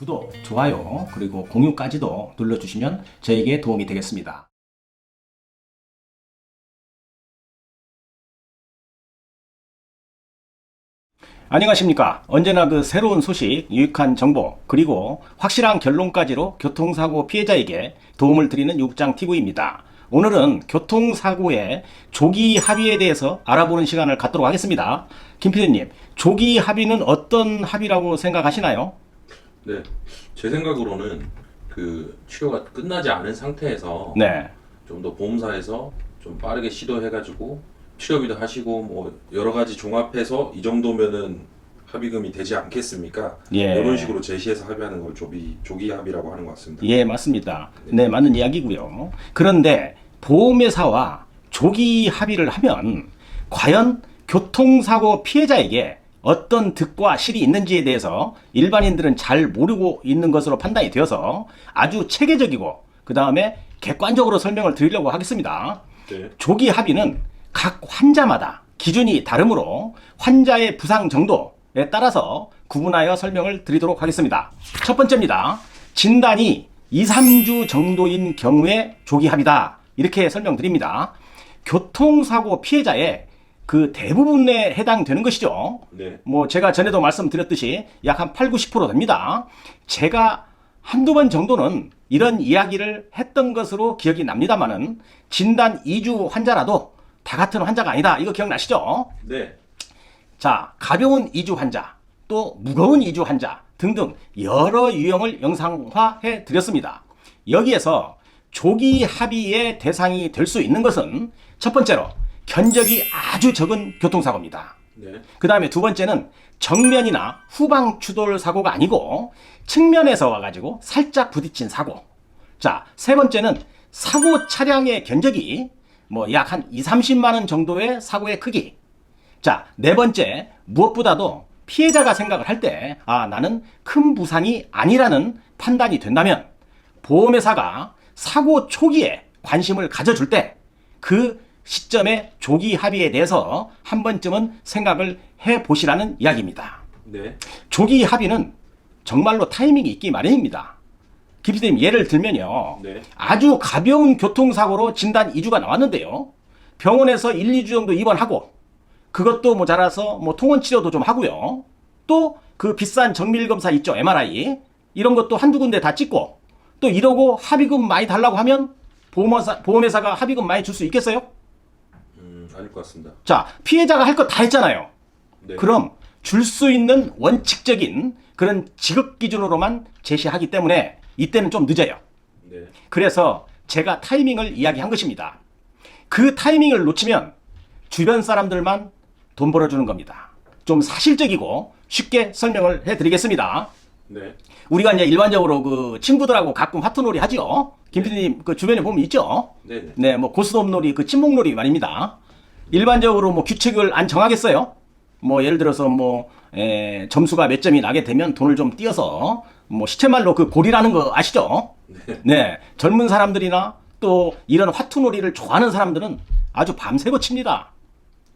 구독, 좋아요, 그리고 공유까지도 눌러주시면 저에게 도움이 되겠습니다. 안녕하십니까. 언제나 그 새로운 소식, 유익한 정보, 그리고 확실한 결론까지로 교통사고 피해자에게 도움을 드리는 육장TV입니다. 오늘은 교통사고의 조기 합의에 대해서 알아보는 시간을 갖도록 하겠습니다. 김 PD님, 조기 합의는 어떤 합의라고 생각하시나요? 네, 제 생각으로는 그 치료가 끝나지 않은 상태에서 네. 좀 더 보험사에서 좀 빠르게 시도해가지고 치료비도 하시고 뭐 여러 가지 종합해서 이 정도면은 합의금이 되지 않겠습니까? 예. 이런 식으로 제시해서 합의하는 걸 조기 합의라고 하는 것 같습니다. 예, 맞습니다. 네, 맞는 이야기고요. 그런데 보험회사와 조기 합의를 하면 과연 교통사고 피해자에게 어떤 득과 실이 있는지에 대해서 일반인들은 잘 모르고 있는 것으로 판단이 되어서 아주 체계적이고 그 다음에 객관적으로 설명을 드리려고 하겠습니다. 네. 조기 합의는 각 환자마다 기준이 다르므로 환자의 부상 정도에 따라서 구분하여 설명을 드리도록 하겠습니다. 첫 번째입니다. 진단이 2, 3주 정도인 경우에 조기 합의다. 이렇게 설명드립니다. 교통사고 피해자의 그 대부분에 해당되는 것이죠. 네. 뭐 제가 전에도 말씀드렸듯이 약 한 8, 90% 됩니다. 제가 한두 번 정도는 이런 이야기를 했던 것으로 기억이 납니다만은 진단 2주 환자라도 다 같은 환자가 아니다. 이거 기억나시죠? 네. 자, 가벼운 2주 환자, 또 무거운 2주 환자 등등 여러 유형을 영상화해 드렸습니다. 여기에서 조기 합의의 대상이 될 수 있는 것은 첫 번째로 견적이 아주 적은 교통사고입니다. 네. 그 다음에 두 번째는 정면이나 후방 추돌 사고가 아니고 측면에서 와가지고 살짝 부딪힌 사고. 자, 세 번째는 사고 차량의 견적이 뭐 약 한 2, 30만 원 정도의 사고의 크기. 자, 네 번째, 무엇보다도 피해자가 생각을 할 때, 아, 나는 큰 부상이 아니라는 판단이 된다면 보험회사가 사고 초기에 관심을 가져줄 때 그 시점에 조기 합의에 대해서 한 번쯤은 생각을 해 보시라는 이야기입니다. 네. 조기 합의는 정말로 타이밍이 있기 마련입니다. 김PD님 예를 들면요. 네. 아주 가벼운 교통사고로 진단 2주가 나왔는데요. 병원에서 1, 2주 정도 입원하고 그것도 모자라서 뭐 통원 치료도 좀 하고요. 또 그 비싼 정밀검사 있죠. MRI. 이런 것도 한두 군데 다 찍고 또 이러고 합의금 많이 달라고 하면 보험회사가 합의금 많이 줄 수 있겠어요? 아닐 것 같습니다. 자, 피해자가 할 거 다 했잖아요. 네. 그럼 줄 수 있는 원칙적인 그런 지급 기준으로만 제시하기 때문에 이때는 좀 늦어요. 네. 그래서 제가 타이밍을 이야기한 것입니다. 그 타이밍을 놓치면 주변 사람들만 돈 벌어주는 겁니다. 좀 사실적이고 쉽게 설명을 해드리겠습니다. 네. 우리가 이제 일반적으로 그 친구들하고 가끔 화투놀이 하죠. 김PD님 그 주변에 보면 있죠. 네네. 네, 뭐 고스톱놀이, 그 친목놀이 말입니다. 일반적으로 뭐 규칙을 안 정하겠어요? 뭐 예를 들어서 뭐 점수가 몇 점이 나게 되면 돈을 좀 띄어서 뭐 시체말로 그 골이라는 거 아시죠? 네. 네, 젊은 사람들이나 또 이런 화투놀이를 좋아하는 사람들은 아주 밤새고 칩니다.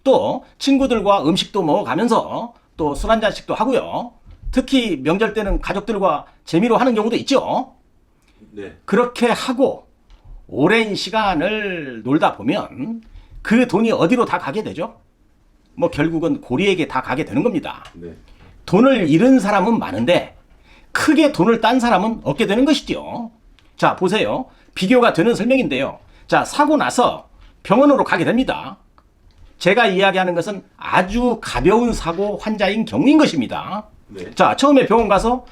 또 친구들과 음식도 먹어가면서 또 술 한 잔씩도 하고요. 특히 명절 때는 가족들과 재미로 하는 경우도 있죠. 네. 그렇게 하고 오랜 시간을 놀다 보면 그 돈이 어디로 다 가게 되죠? 뭐 결국은 고리에게 다 가게 되는 겁니다. 네. 돈을 잃은 사람은 많은데 크게 돈을 딴 사람은 없게 되는 것이죠. 자, 보세요. 비교가 되는 설명인데요. 자, 사고 나서 병원으로 가게 됩니다. 제가 이야기하는 것은 아주 가벼운 사고 환자인 경우인 것입니다. 네. 자, 처음에 병원 가서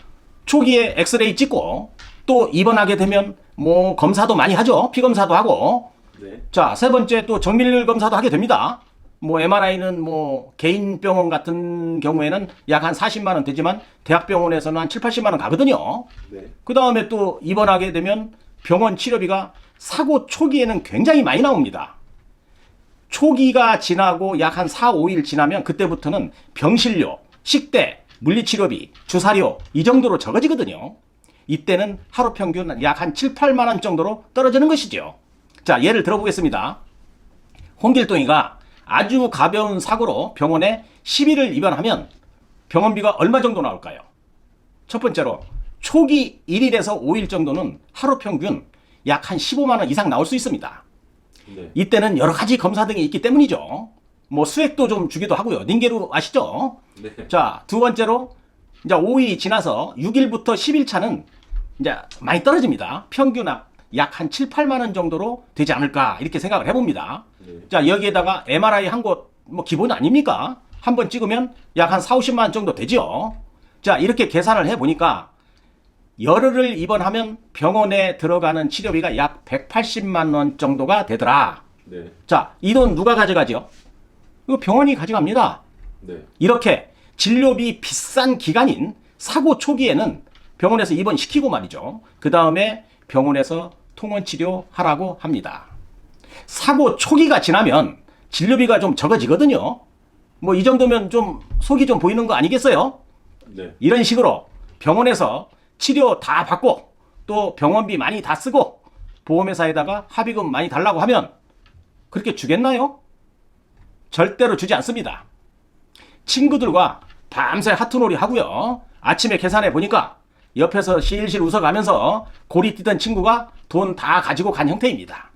초기에 엑스레이 찍고 또 입원하게 되면 뭐 검사도 많이 하죠. 피 검사도 하고. 네. 자, 세 번째 또 정밀 검사도 하게 됩니다. 뭐 MRI는 뭐 개인 병원 같은 경우에는 약 한 40만 원 되지만 대학병원에서는 한 7, 80만 원 가거든요. 네. 그 다음에 또 입원하게 되면 병원 치료비가 사고 초기에는 굉장히 많이 나옵니다. 초기가 지나고 약 한 4, 5일 지나면 그때부터는 병실료, 식대, 물리치료비, 주사료 이 정도로 적어지거든요. 이때는 하루 평균 약 한 7, 8만 원 정도로 떨어지는 것이죠. 자, 예를 들어보겠습니다. 홍길동이가 아주 가벼운 사고로 병원에 10일을 입원하면 병원비가 얼마 정도 나올까요? 첫 번째로 초기 1일에서 5일 정도는 하루 평균 약 한 15만 원 이상 나올 수 있습니다. 네. 이때는 여러 가지 검사 등이 있기 때문이죠. 뭐 수액도 좀 주기도 하고요. 닌게루 아시죠? 네. 자, 두 번째로 이제 5일이 지나서 6일부터 10일 차는 이제 많이 떨어집니다. 평균 약 한 7, 8만 원 정도로 되지 않을까 이렇게 생각을 해봅니다. 네. 자, 여기에다가 MRI 한 곳 뭐 기본 아닙니까? 한 번 찍으면 약 한 4, 50만 원 정도 되죠. 자, 이렇게 계산을 해보니까 열흘을 입원하면 병원에 들어가는 치료비가 약 180만 원 정도가 되더라. 네. 자, 이 돈 누가 가져가죠? 이거 병원이 가져갑니다. 네. 이렇게 진료비 비싼 기간인 사고 초기에는 병원에서 입원시키고 말이죠. 그 다음에 병원에서 통원치료하라고 합니다. 사고 초기가 지나면 진료비가 좀 적어지거든요. 뭐 이 정도면 좀 속이 좀 보이는 거 아니겠어요? 네. 이런 식으로 병원에서 치료 다 받고 또 병원비 많이 다 쓰고 보험회사에다가 합의금 많이 달라고 하면 그렇게 주겠나요? 절대로 주지 않습니다. 친구들과 밤새 하트놀이 하고요. 아침에 계산해 보니까 옆에서 실실 웃어가면서 고리 뛰던 친구가 돈 다 가지고 간 형태입니다.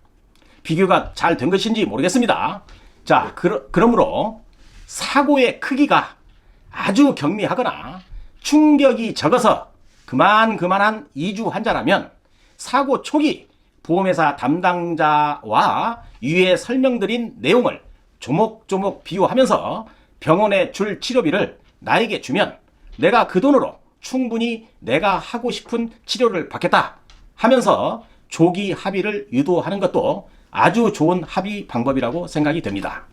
비교가 잘 된 것인지 모르겠습니다. 자, 그러므로 사고의 크기가 아주 경미하거나 충격이 적어서 그만한 이주 환자라면 사고 초기 보험회사 담당자와 위에 설명드린 내용을 조목조목 비교하면서 병원에 줄 치료비를 나에게 주면 내가 그 돈으로 충분히 내가 하고 싶은 치료를 받겠다 하면서 조기 합의를 유도하는 것도 아주 좋은 합의 방법이라고 생각이 됩니다.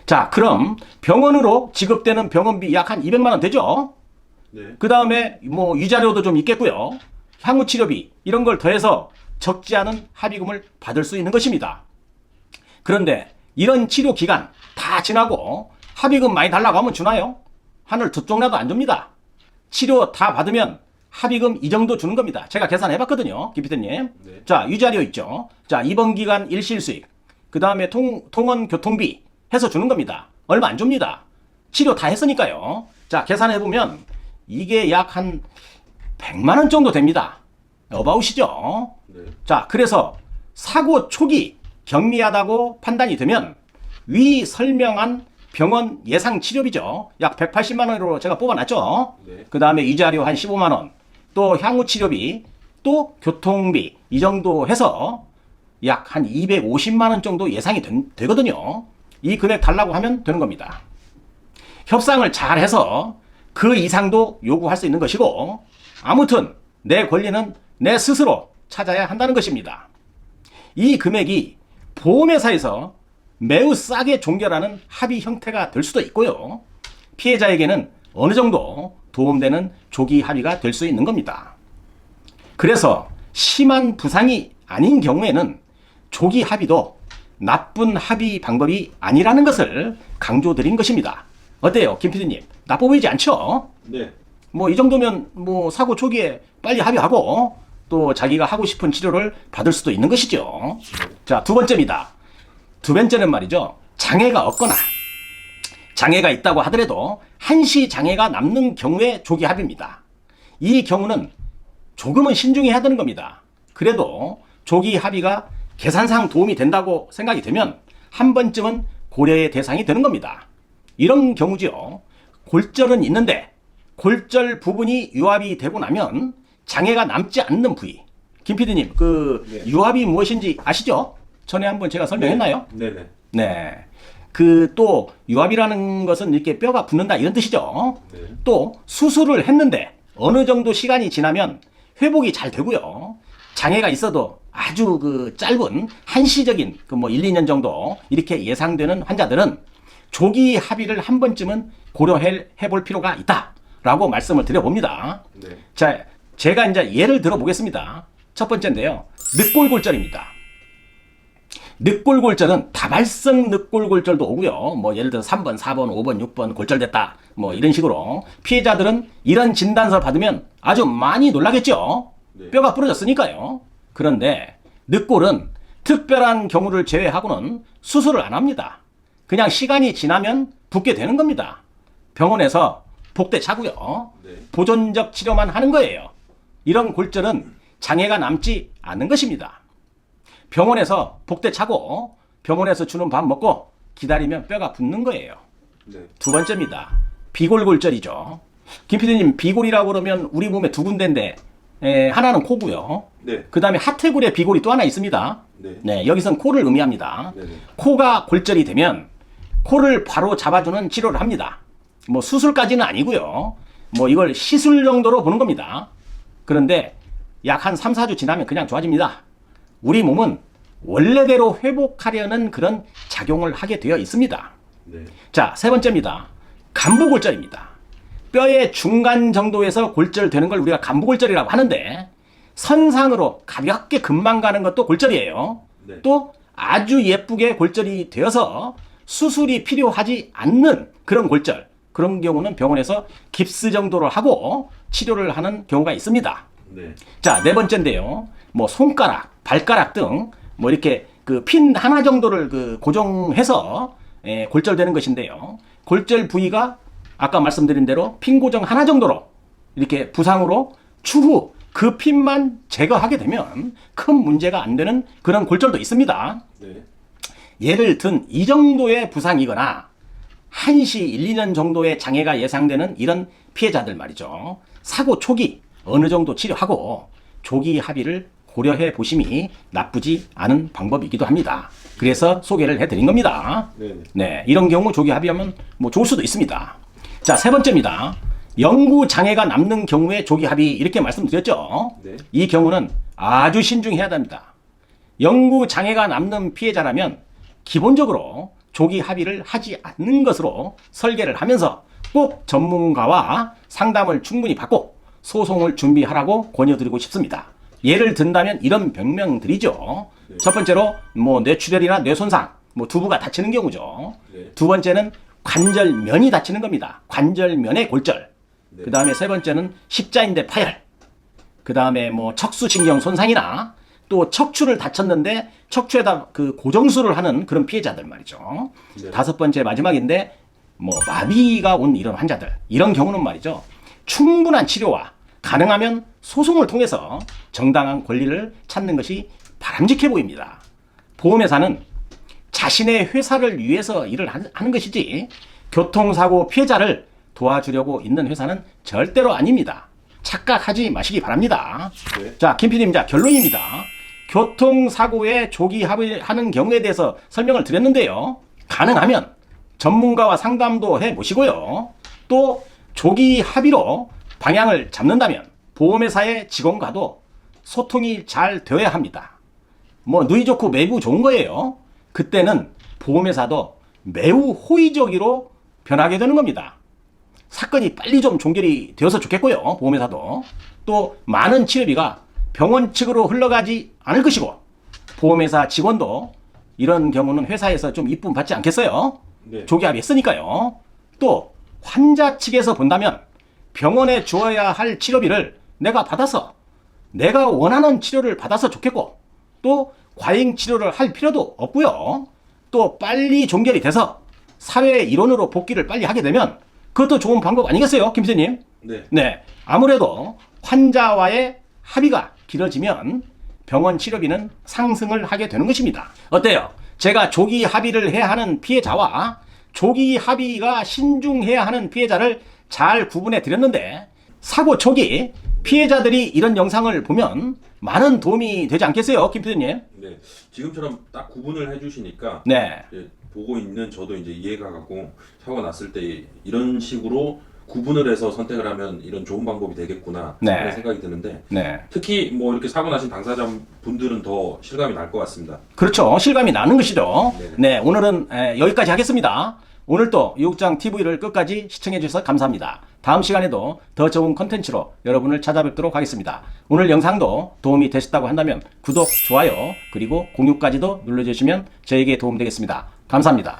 자, 그럼 병원으로 지급되는 병원비 약 한 200만 원 되죠? 네. 그 다음에 뭐 위자료도 좀 있겠고요. 향후 치료비 이런 걸 더해서 적지 않은 합의금을 받을 수 있는 것입니다. 그런데 이런 치료 기간 다 지나고 합의금 많이 달라고 하면 주나요? 하늘 두 쪽나도 안 줍니다. 치료 다 받으면 합의금 이 정도 주는 겁니다. 제가 계산해 봤거든요. 김피디님. 네. 자, 위자료 있죠. 자, 입원 기간 일실 수익. 그 다음에 통원 교통비 해서 주는 겁니다. 얼마 안 줍니다. 치료 다 했으니까요. 자, 계산해 보면 이게 약 한 100만 원 정도 됩니다. 어바웃이죠. 네. 자, 그래서 사고 초기 경미하다고 판단이 되면 위 설명한 병원 예상 치료비죠. 약 180만 원으로 제가 뽑아놨죠. 네. 그 다음에 위자료 한 15만 원, 또 향후 치료비, 또 교통비 이 정도 해서 약 한 250만 원 정도 예상이 되거든요. 이 금액 달라고 하면 되는 겁니다. 협상을 잘 해서 그 이상도 요구할 수 있는 것이고, 아무튼 내 권리는 내 스스로 찾아야 한다는 것입니다. 이 금액이 보험회사에서 매우 싸게 종결하는 합의 형태가 될 수도 있고요. 피해자에게는 어느 정도 도움되는 조기 합의가 될 수 있는 겁니다. 그래서 심한 부상이 아닌 경우에는 조기 합의도 나쁜 합의 방법이 아니라는 것을 강조드린 것입니다. 어때요, 김 PD님? 나빠 보이지 않죠? 네. 뭐 이 정도면 뭐 사고 초기에 빨리 합의하고 또 자기가 하고 싶은 치료를 받을 수도 있는 것이죠. 자, 두 번째입니다. 두 번째는 말이죠. 장애가 없거나 장애가 있다고 하더라도 한시 장애가 남는 경우에 조기 합의입니다. 이 경우는 조금은 신중해야 되는 겁니다. 그래도 조기 합의가 계산상 도움이 된다고 생각이 되면 한 번쯤은 고려의 대상이 되는 겁니다. 이런 경우죠. 골절은 있는데 골절 부분이 유압이 되고 나면 장애가 남지 않는 부위. 김 PD님, 네. 유압이 무엇인지 아시죠? 전에 한번 제가 설명했나요? 네네. 네. 또 유압이라는 것은 이렇게 뼈가 붙는다 이런 뜻이죠. 네. 또 수술을 했는데 어느 정도 시간이 지나면 회복이 잘 되고요. 장애가 있어도 아주 짧은 한시적인 1, 2년 정도 이렇게 예상되는 환자들은 조기 합의를 한 번쯤은 고려해 볼 필요가 있다라고 말씀을 드려봅니다. 네. 자, 제가 이제 예를 들어 보겠습니다. 첫 번째인데요. 늑골골절입니다. 늑골골절은 다발성 늑골골절도 오고요. 예를 들어 3번, 4번, 5번, 6번 골절됐다. 이런 식으로 피해자들은 이런 진단서 받으면 아주 많이 놀라겠죠. 네. 뼈가 부러졌으니까요. 그런데 늑골은 특별한 경우를 제외하고는 수술을 안 합니다. 그냥 시간이 지나면 붓게 되는 겁니다. 병원에서 복대 차고요. 네. 보존적 치료만 하는 거예요. 이런 골절은 장애가 남지 않는 것입니다. 병원에서 복대 차고 병원에서 주는 밥 먹고 기다리면 뼈가 붙는 거예요. 네. 두 번째입니다. 비골골절이죠. 김 PD님, 비골이라고 그러면 우리 몸에 두 군데인데 하나는 코고요. 네. 그 다음에 하태굴에 비골이 또 하나 있습니다. 네. 네, 여기선 코를 의미합니다. 네네. 코가 골절이 되면 코를 바로 잡아주는 치료를 합니다. 뭐 수술까지는 아니고요. 뭐 이걸 시술 정도로 보는 겁니다. 그런데 약 한 3, 4주 지나면 그냥 좋아집니다. 우리 몸은 원래대로 회복하려는 그런 작용을 하게 되어 있습니다. 네. 자, 세 번째입니다. 간부골절입니다. 뼈의 중간 정도에서 골절되는 걸 우리가 간부골절이라고 하는데 선상으로 가볍게 금방 가는 것도 골절이에요. 네. 또 아주 예쁘게 골절이 되어서 수술이 필요하지 않는 그런 골절, 그런 경우는 병원에서 깁스 정도를 하고 치료를 하는 경우가 있습니다. 네. 자, 네 번째인데요. 뭐 손가락, 발가락 등 뭐 이렇게 그 핀 하나 정도를 그 고정해서 골절되는 것인데요. 골절 부위가 아까 말씀드린 대로 핀 고정 하나 정도로 이렇게 부상으로 추후 그 핀만 제거하게 되면 큰 문제가 안 되는 그런 골절도 있습니다. 네. 예를 든 이 정도의 부상이거나 한시 1, 2년 정도의 장애가 예상되는 이런 피해자들 말이죠. 사고 초기 어느 정도 치료하고 조기 합의를 고려해 보심이 나쁘지 않은 방법이기도 합니다. 그래서 소개를 해드린 겁니다. 네네. 네, 이런 경우 조기 합의하면 뭐 좋을 수도 있습니다. 자, 세 번째입니다. 영구 장애가 남는 경우에 조기 합의 이렇게 말씀드렸죠. 네. 이 경우는 아주 신중해야 됩니다. 영구 장애가 남는 피해자라면 기본적으로 조기 합의를 하지 않는 것으로 설계를 하면서 꼭 전문가와 상담을 충분히 받고 소송을 준비하라고 권유드리고 싶습니다. 예를 든다면 이런 병명들이죠. 네. 첫 번째로 뭐 뇌출혈이나 뇌손상, 뭐 두부가 다치는 경우죠. 네. 두 번째는 관절면이 다치는 겁니다. 관절면의 골절. 네. 그 다음에 세 번째는 십자인대 파열. 그 다음에 뭐 척수신경 손상이나 또 척추를 다쳤는데 척추에다 그 고정술을 하는 그런 피해자들 말이죠. 네. 다섯 번째 마지막인데 뭐 마비가 온 이런 환자들. 이런 경우는 말이죠. 충분한 치료와 가능하면 소송을 통해서 정당한 권리를 찾는 것이 바람직해 보입니다. 보험회사는 자신의 회사를 위해서 일을 하는 것이지 교통사고 피해자를 도와주려고 있는 회사는 절대로 아닙니다. 착각하지 마시기 바랍니다. 네. 자, 김 PD님, 자, 결론입니다. 교통사고에 조기 합의하는 경우에 대해서 설명을 드렸는데요. 가능하면 전문가와 상담도 해보시고요. 또 조기 합의로 방향을 잡는다면 보험회사의 직원과도 소통이 잘 되어야 합니다. 뭐 누이 좋고 매부 좋은 거예요. 그때는 보험회사도 매우 호의적으로 변하게 되는 겁니다. 사건이 빨리 좀 종결이 되어서 좋겠고요. 보험회사도. 또 많은 치료비가 병원 측으로 흘러가지 않을 것이고 보험회사 직원도 이런 경우는 회사에서 좀 이쁨 받지 않겠어요? 네. 조기 합의했으니까요. 또 환자 측에서 본다면 병원에 주어야 할 치료비를 내가 받아서 내가 원하는 치료를 받아서 좋겠고 또 과잉 치료를 할 필요도 없고요. 또 빨리 종결이 돼서 사회 일원으로 복귀를 빨리 하게 되면 그것도 좋은 방법 아니겠어요, 김 선생님? 네. 네, 아무래도 환자와의 합의가 길어지면 병원 치료비는 상승을 하게 되는 것입니다. 어때요? 제가 조기 합의를 해야 하는 피해자와 조기 합의가 신중해야 하는 피해자를 잘 구분해 드렸는데 사고 초기 피해자들이 이런 영상을 보면 많은 도움이 되지 않겠어요, 김 PD님? 네. 지금처럼 딱 구분을 해주시니까 네. 이제 보고 있는 저도 이제 이해가 가고 사고가 났을 때 이런 식으로 구분을 해서 선택을 하면 이런 좋은 방법이 되겠구나 네. 하는 생각이 드는데 네. 특히 뭐 이렇게 사고 나신 당사자 분들은 더 실감이 날 것 같습니다. 그렇죠. 실감이 나는 것이죠. 네. 네, 오늘은 여기까지 하겠습니다. 오늘도 유국장 TV를 끝까지 시청해 주셔서 감사합니다. 다음 시간에도 더 좋은 컨텐츠로 여러분을 찾아뵙도록 하겠습니다. 오늘 영상도 도움이 되셨다고 한다면 구독, 좋아요, 그리고 공유까지도 눌러주시면 저에게 도움되겠습니다. 감사합니다.